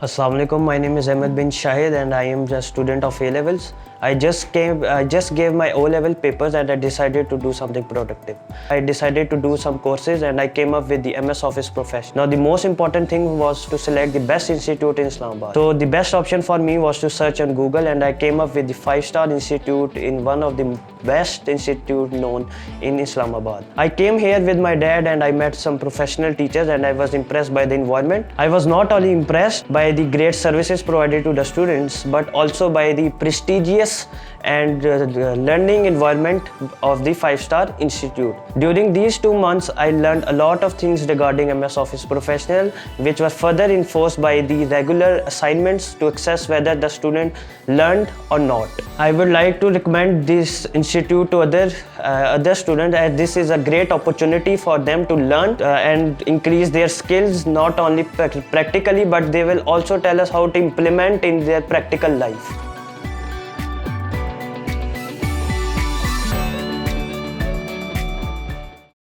Assalamu alaikum. My name is Ahmed bin Shahid and I am a student of A-levels. I just gave my O-level papers and I decided to do something productive. I decided to do some courses and I came up with the MS Office Professional. Now the most important thing was to select the best institute in Islamabad. So the best option for me was to search on Google and I came up with the 5-star institute in one of the best institute known in Islamabad. I came here with my dad and I met some professional teachers and I was impressed by the environment. I was not only impressed by the great services provided to the students but also by the prestigious and learning environment of the 5-star institute. During these 2 months, I learned a lot of things regarding MS Office Professional, which were further enforced by the regular assignments to assess whether the student learned or not. I would like to recommend this institute to other students, as this is a great opportunity for them to learn and increase their skills, not only practically, but they will also tell us how to implement in their practical life.